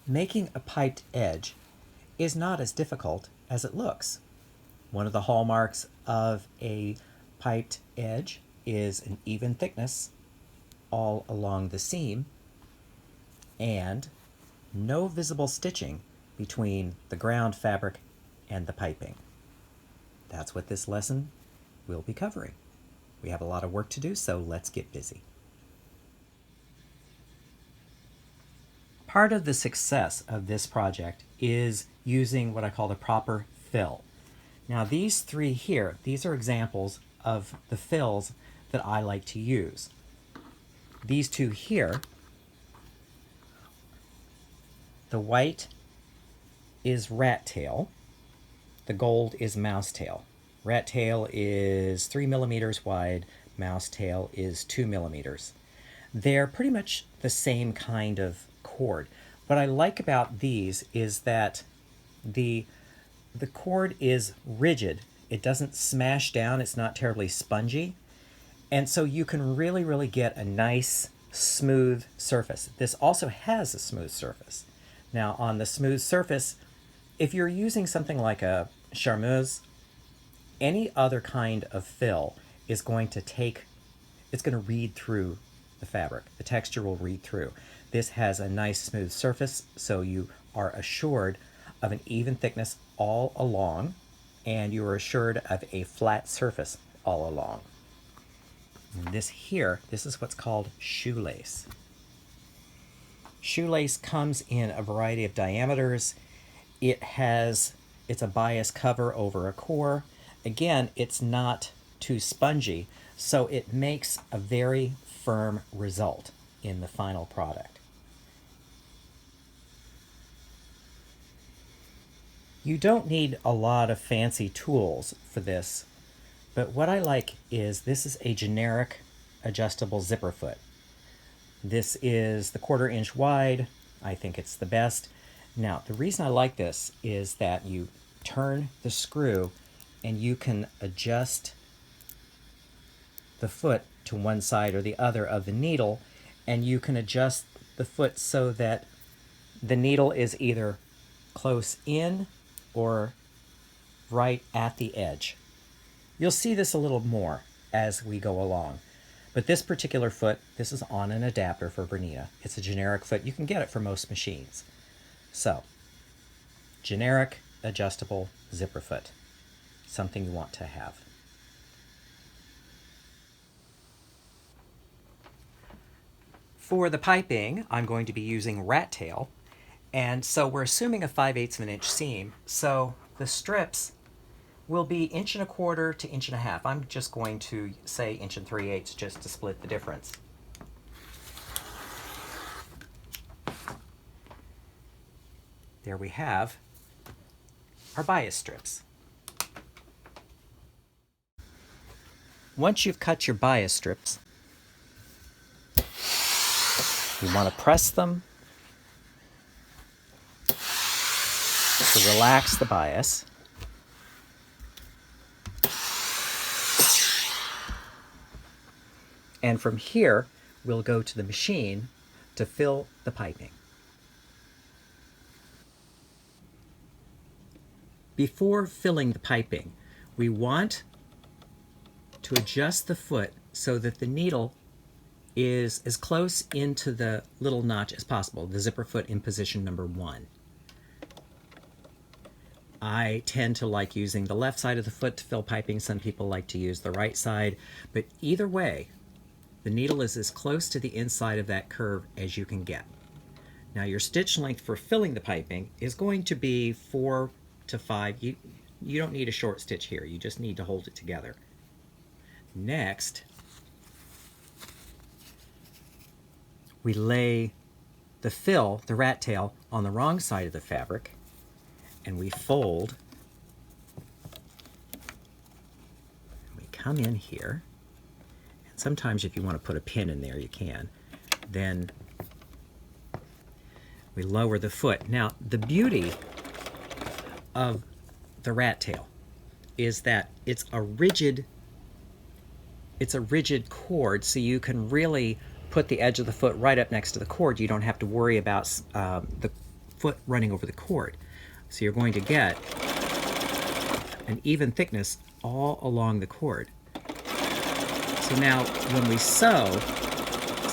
Making a piped edge is not as difficult as it looks. One of the hallmarks of a piped edge is an even thickness all along the seam and no visible stitching between the ground fabric and the piping. That's what this lesson will be covering. We have a lot of work to do, so let's get busy. Part of the success of this project is using what I call the proper fill. Now these three here, these are examples of the fills that I like to use. These two here, the white is rat tail, the gold is mouse tail. Rat tail is 3 millimeters wide, mouse tail is 2 millimeters. They're pretty much the same kind of cord. What I like about these is that the cord is rigid. It doesn't smash down, it's not terribly spongy. And so you can really get a nice smooth surface. This also has a smooth surface. Now on the smooth surface, if you're using something like a charmeuse, any other kind of fill is going to it's going to read through the fabric. The texture will read through. This has a nice smooth surface, so you are assured of an even thickness all along, and you are assured of a flat surface all along. And this here, this is what's called shoelace. Shoelace comes in a variety of diameters. It's a bias cover over a core. Again, it's not too spongy, so it makes a very firm result in the final product. You don't need a lot of fancy tools for this, but what I like is this is a generic adjustable zipper foot. This is the 1/4 inch wide. I think it's the best. Now, the reason I like this is that you turn the screw and you can adjust the foot to one side or the other of the needle, and you can adjust the foot so that the needle is either close in or right at the edge. You'll see this a little more as we go along. But this particular foot, this is on an adapter for Bernina. It's a generic foot. You can get it for most machines. So, generic adjustable zipper foot. Something you want to have. For the piping, I'm going to be using rat tail. And so we're assuming a 5/8 of an inch seam. So the strips will be 1¼ to 1½ inches. I'm just going to say 1 3/8 just to split the difference. There we have our bias strips. Once you've cut your bias strips, you want to press them to relax the bias. And from here, we'll go to the machine to fill the piping. Before filling the piping, we want to adjust the foot so that the needle is as close into the little notch as possible, the zipper foot in position number 1. I tend to like using the left side of the foot to fill piping. Some people like to use the right side, but either way, the needle is as close to the inside of that curve as you can get. Now your stitch length for filling the piping is going to be 4 to 5. You don't need a short stitch here, you just need to hold it together. Next, we lay the fill, the rat tail, on the wrong side of the fabric, and we fold. We come in here, and sometimes if you want to put a pin in there, you can. Then we lower the foot. Now, the beauty of the rat tail is that it's a rigid cord, so you can really put the edge of the foot right up next to the cord. You don't have to worry about foot running over the cord. So you're going to get an even thickness all along the cord. So now when we sew,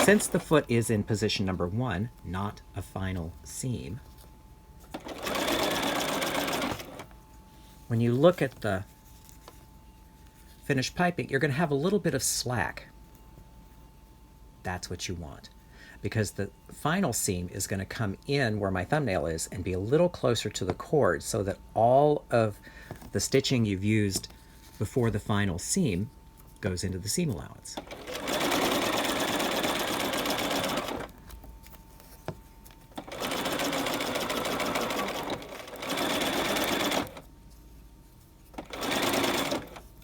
since the foot is in position number 1, not a final seam, when you look at the finished piping, you're going to have a little bit of slack. That's what you want, because the final seam is going to come in where my thumbnail is and be a little closer to the cord, so that all of the stitching you've used before the final seam goes into the seam allowance.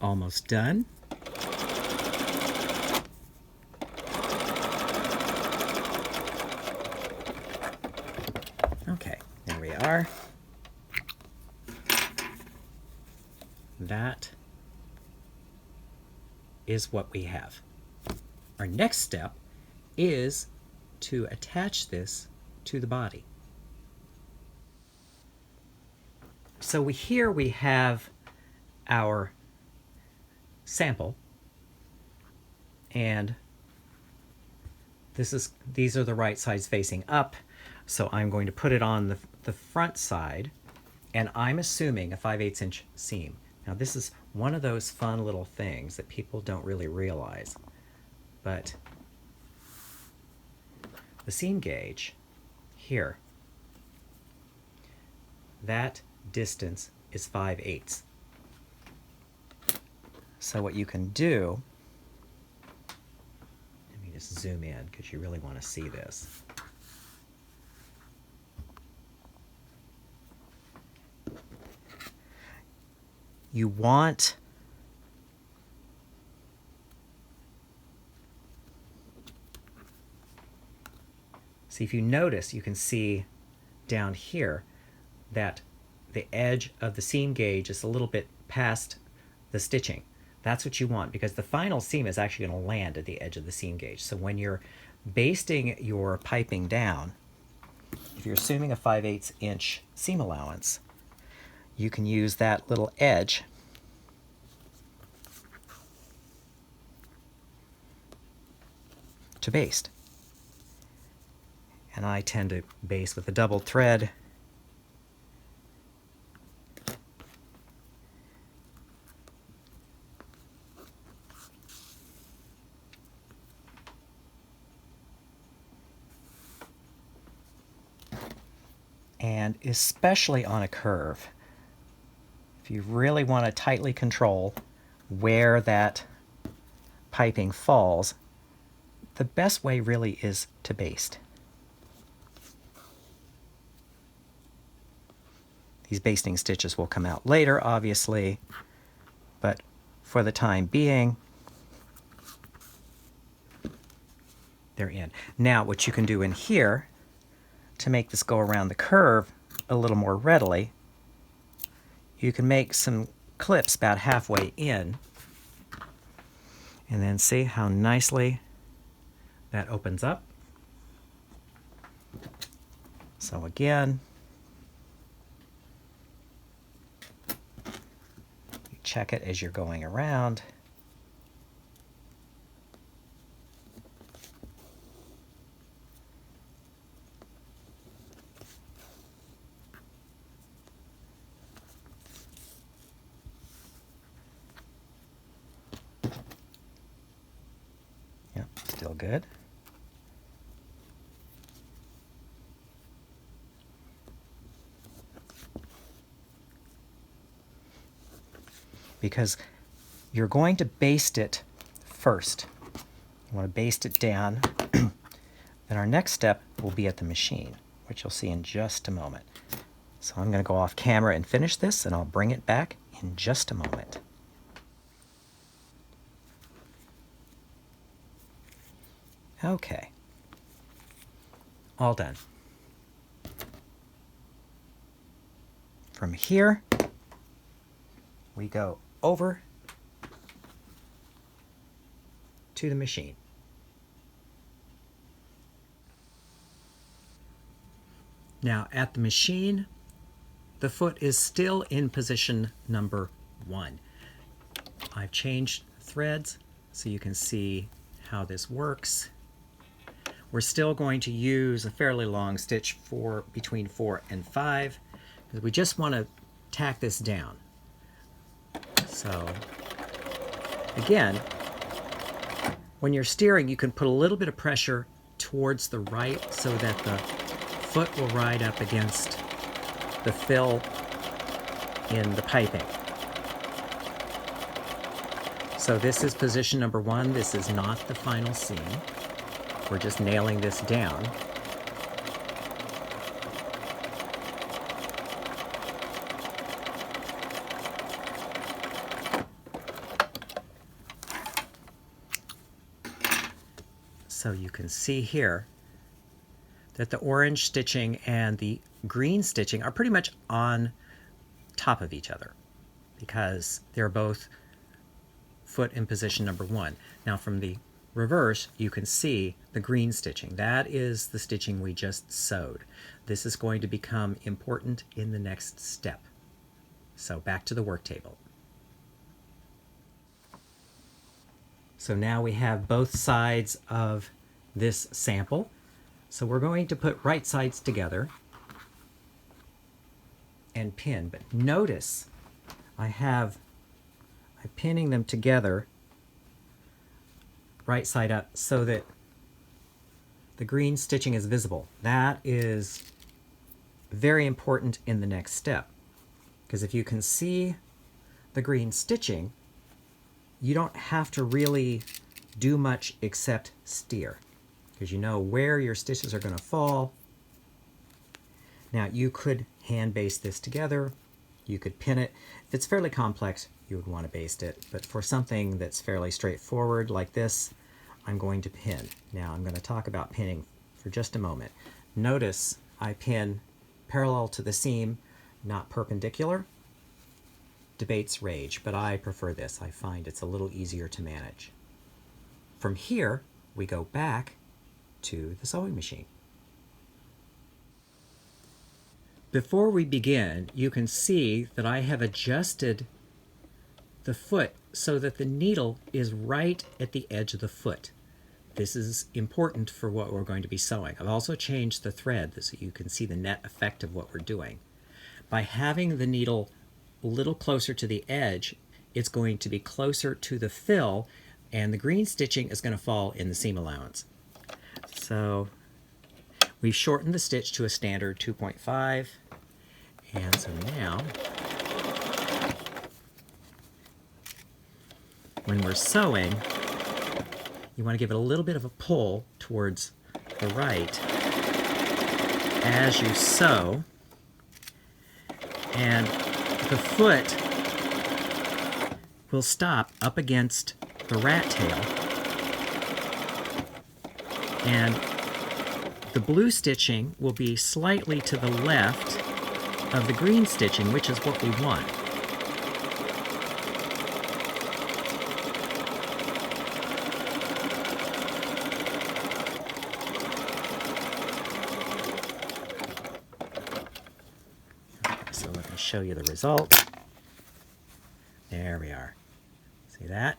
Almost done. Okay, there we are. That is what we have. Our next step is to attach this to the body. So here we have our sample, and these are the right sides facing up, so I'm going to put it on the front side, and I'm assuming a 5/8 inch seam. Now this is one of those fun little things that people don't really realize, but the seam gauge here, that distance is 5/8. So what you can do, let me just zoom in because you really want to see this. You want see, if you notice, you can see down here that the edge of the seam gauge is a little bit past the stitching. That's what you want, because the final seam is actually going to land at the edge of the seam gauge. So when you're basting your piping down, if you're assuming a 5/8 inch seam allowance, you can use that little edge to baste. And I tend to baste with a double thread. And especially on a curve, if you really want to tightly control where that piping falls, the best way really is to baste. These basting stitches will come out later, obviously, but for the time being, they're in. Now, what you can do in here to make this go around the curve a little more readily, you can make some clips about halfway in, and then see how nicely that opens up. So again, you check it as you're going around. Yep, still good. Because you're going to baste it first. You want to baste it down. Then our next step will be at the machine, which you'll see in just a moment. So I'm going to go off camera and finish this, and I'll bring it back in just a moment. Okay, all done. From here, we go over to the machine. Now at the machine, the foot is still in position number 1. I've changed threads so you can see how this works. We're still going to use a fairly long stitch for between 4 and 5 because we just want to tack this down. So again, when you're steering, you can put a little bit of pressure towards the right so that the foot will ride up against the fill in the piping. So this is position number 1. This is not the final seam. We're just nailing this down. So you can see here that the orange stitching and the green stitching are pretty much on top of each other because they're both foot in position number 1. Now from the reverse, you can see the green stitching. That is the stitching we just sewed. This is going to become important in the next step. So back to the work table. So now we have both sides of this sample. So we're going to put right sides together and pin. But notice I'm pinning them together right side up so that the green stitching is visible. That is very important in the next step, because if you can see the green stitching, you don't have to really do much except steer, because you know where your stitches are going to fall. Now you could hand baste this together, you could pin it. If it's fairly complex, you would want to baste it, but for something that's fairly straightforward like this, I'm going to pin. Now I'm going to talk about pinning for just a moment. Notice I pin parallel to the seam, not perpendicular. Debates rage, but I prefer this. I find it's a little easier to manage. From here, we go back to the sewing machine. Before we begin, you can see that I have adjusted the foot so that the needle is right at the edge of the foot. This is important for what we're going to be sewing. I've also changed the thread so you can see the net effect of what we're doing. By having the needle a little closer to the edge, it's going to be closer to the fill, and the green stitching is going to fall in the seam allowance. So we've shortened the stitch to a standard 2.5, and so now when we're sewing, you want to give it a little bit of a pull towards the right as you sew, and the foot will stop up against the rat tail, and the blue stitching will be slightly to the left of the green stitching, which is what we want. So let me show you the result. There we are. See that?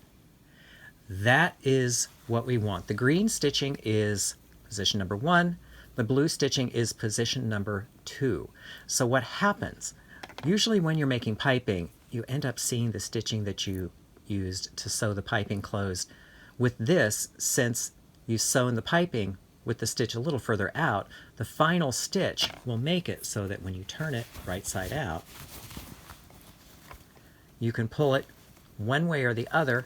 That is what we want. The green stitching is position number 1. The blue stitching is position number 2. So what happens? Usually when you're making piping, you end up seeing the stitching that you used to sew the piping closed. With this, since you sewn the piping with the stitch a little further out, the final stitch will make it so that when you turn it right side out, you can pull it one way or the other,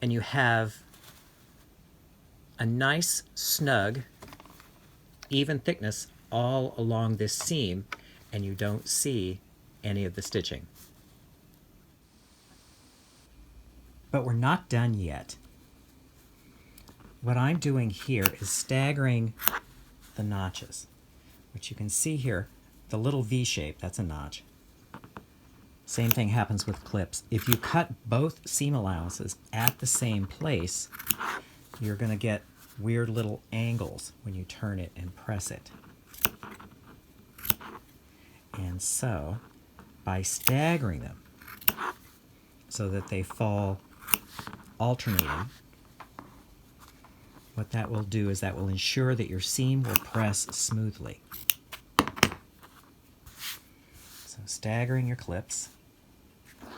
and you have a nice, snug, even thickness all along this seam, and you don't see any of the stitching. But we're not done yet. What I'm doing here is staggering the notches, which you can see here, the little V shape, that's a notch. Same thing happens with clips. If you cut both seam allowances at the same place, you're going to get weird little angles when you turn it and press it. And so, by staggering them so that they fall alternating, what that will do is that will ensure that your seam will press smoothly. So staggering your clips.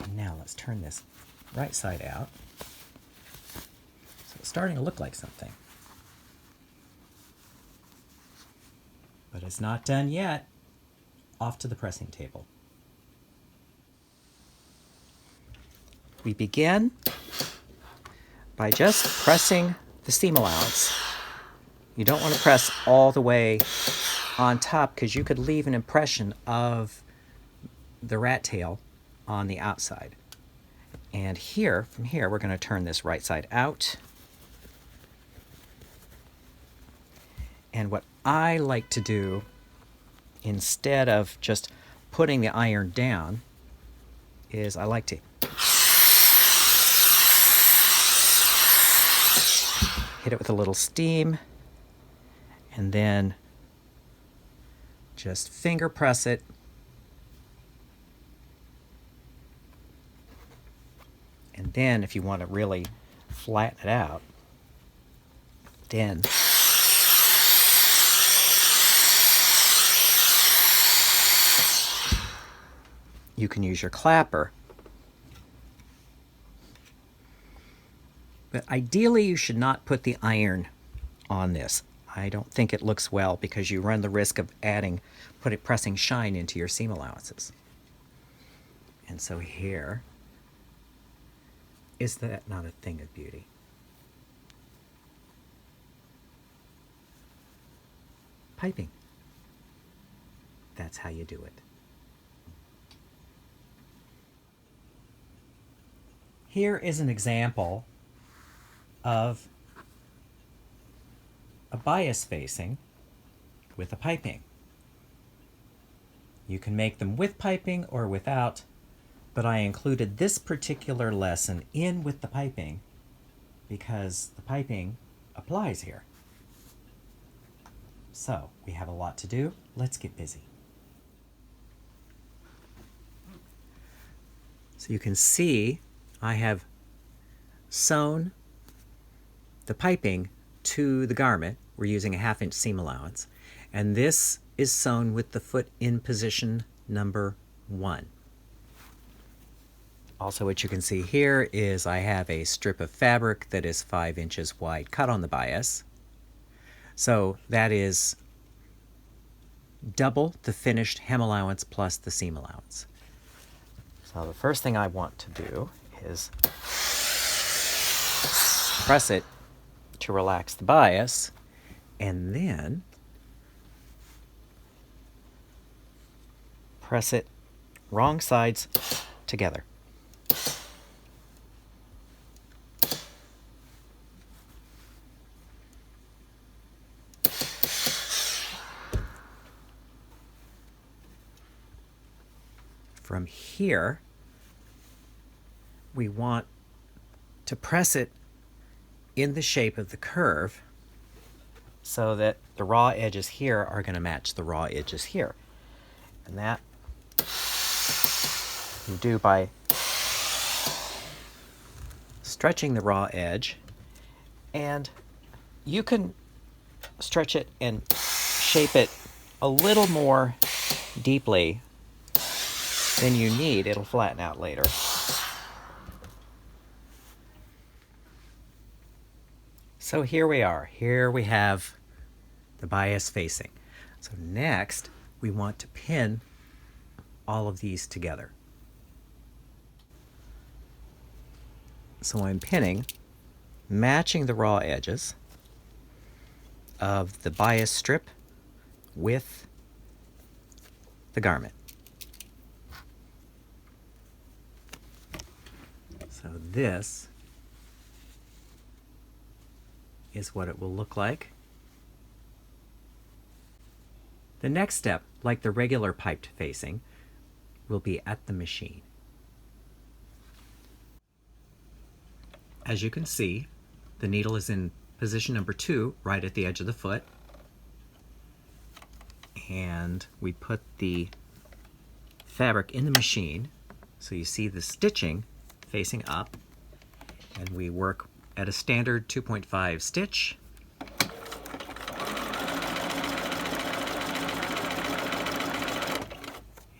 And now let's turn this right side out. So it's starting to look like something. But it's not done yet. Off to the pressing table. We begin by just pressing the seam allowance. You don't want to press all the way on top because you could leave an impression of the rat tail on the outside. And here, from here, we're going to turn this right side out. And what I like to do, instead of just putting the iron down, is I like to hit it with a little steam and then just finger press it. And then if you want to really flatten it out, then you can use your clapper. But ideally you should not put the iron on this. I don't think it looks well because you run the risk of pressing shine into your seam allowances. And so here, is that not a thing of beauty? Piping. That's how you do it. Here is an example of a bias facing with a piping. You can make them with piping or without, but I included this particular lesson in with the piping because the piping applies here. So, we have a lot to do. Let's get busy. So you can see I have sewn the piping to the garment. We're using a 1/2 inch seam allowance. And this is sewn with the foot in position number 1. Also, what you can see here is I have a strip of fabric that is 5 inches wide cut on the bias. So that is double the finished hem allowance plus the seam allowance. So the first thing I want to do is press it to relax the bias, and then press it wrong sides together. From here, we want to press it in the shape of the curve so that the raw edges here are going to match the raw edges here. And that you do by stretching the raw edge, and you can stretch it and shape it a little more deeply than you need. It'll flatten out later. So here we are. Here we have the bias facing. So next, we want to pin all of these together. So I'm pinning, matching the raw edges of the bias strip with the garment. So this is what it will look like. The next step, like the regular piped facing, will be at the machine. As you can see, the needle is in position number 2, right at the edge of the foot. And we put the fabric in the machine. So you see the stitching facing up, and we work at a standard 2.5 stitch.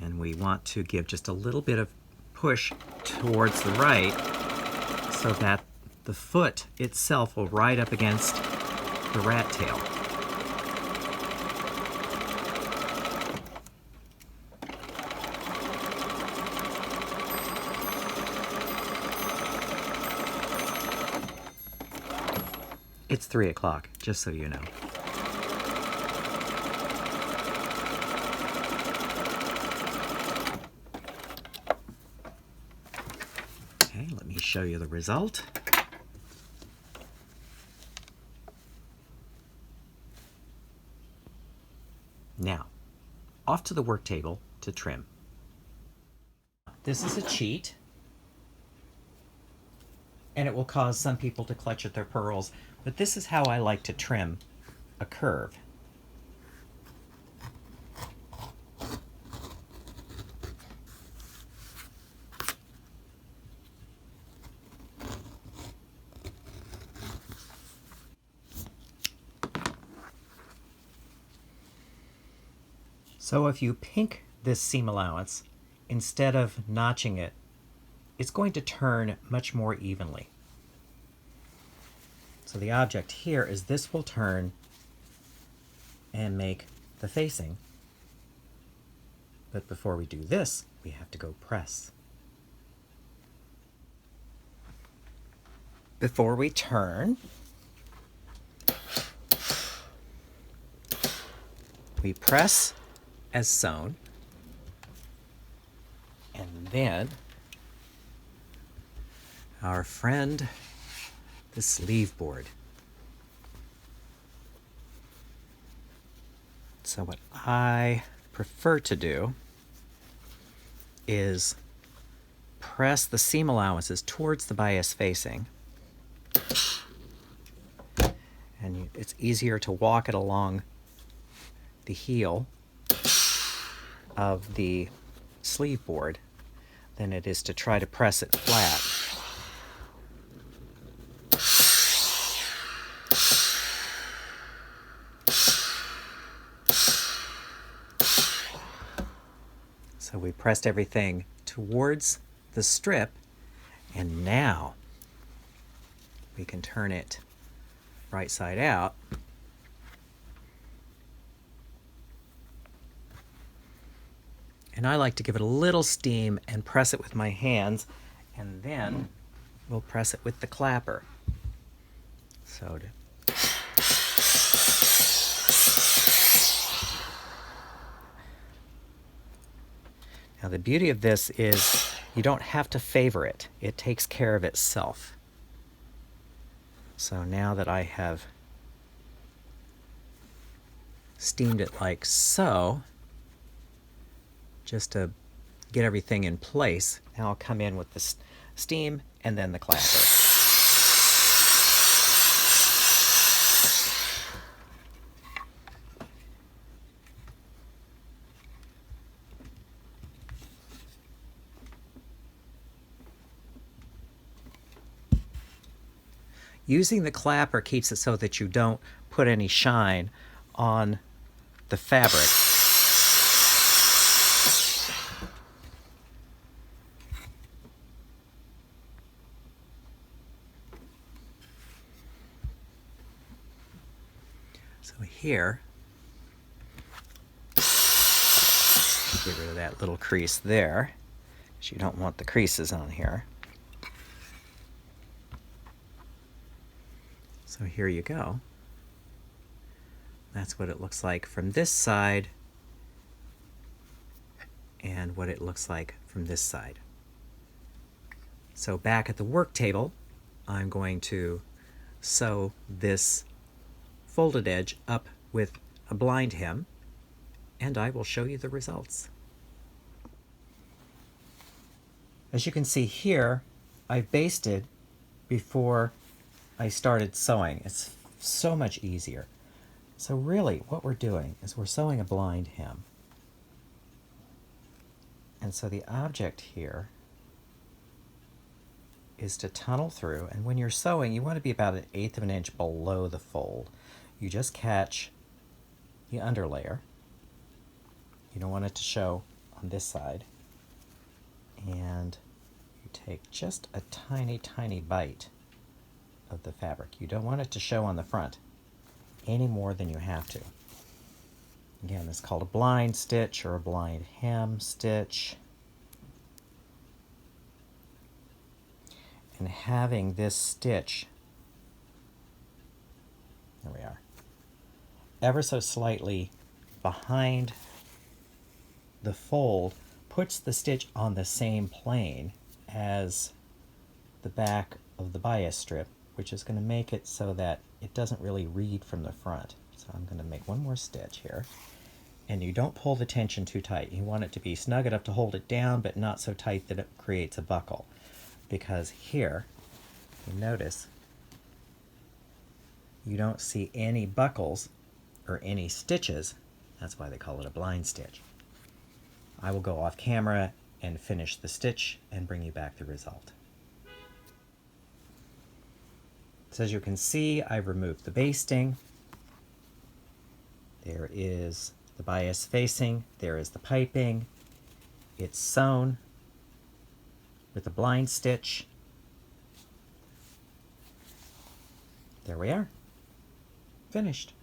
And we want to give just a little bit of push towards the right so that the foot itself will ride up against the rat tail. It's 3 o'clock, just so you know. Okay, let me show you the result. Now, off to the work table to trim. This is a cheat, and it will cause some people to clutch at their pearls, but this is how I like to trim a curve. So if you pink this seam allowance, instead of notching it, it's going to turn much more evenly. So the object here is this will turn and make the facing. But before we do this, we have to go press. Before we turn, we press as sewn, and then our friend, the sleeve board. So what I prefer to do is press the seam allowances towards the bias facing, and it's easier to walk it along the heel of the sleeve board than it is to try to press it flat. So we pressed everything towards the strip, and now we can turn it right side out. And I like to give it a little steam and press it with my hands, and then we'll press it with the clapper. So now the beauty of this is you don't have to favor it. It takes care of itself. So now that I have steamed it like so, just to get everything in place, now I'll come in with the steam and then the clapper. Using the clapper keeps it so that you don't put any shine on the fabric. So here, get rid of that little crease there, because you don't want the creases on here. So here you go. That's what it looks like from this side and what it looks like from this side. So back at the work table, I'm going to sew this folded edge up with a blind hem, and I will show you the results. As you can see here, I basted before I started sewing. It's so much easier. So really what we're doing is we're sewing a blind hem. And so the object here is to tunnel through, and when you're sewing, you want to be about 1/8 of an inch below the fold. You just catch the underlayer. You don't want it to show on this side. And you take just a tiny, tiny bite of the fabric. You don't want it to show on the front any more than you have to. Again, it's called a blind stitch or a blind hem stitch. And having this stitch, there we are, ever so slightly behind the fold puts the stitch on the same plane as the back of the bias strip, which is going to make it so that it doesn't really read from the front. So I'm going to make one more stitch here. And you don't pull the tension too tight. You want it to be snug enough to hold it down, but not so tight that it creates a buckle. Because here, you notice, you don't see any buckles or any stitches. That's why they call it a blind stitch. I will go off camera and finish the stitch and bring you back the result. So as you can see, I've removed the basting. There is the bias facing, there is the piping. It's sewn with a blind stitch. There we are, finished.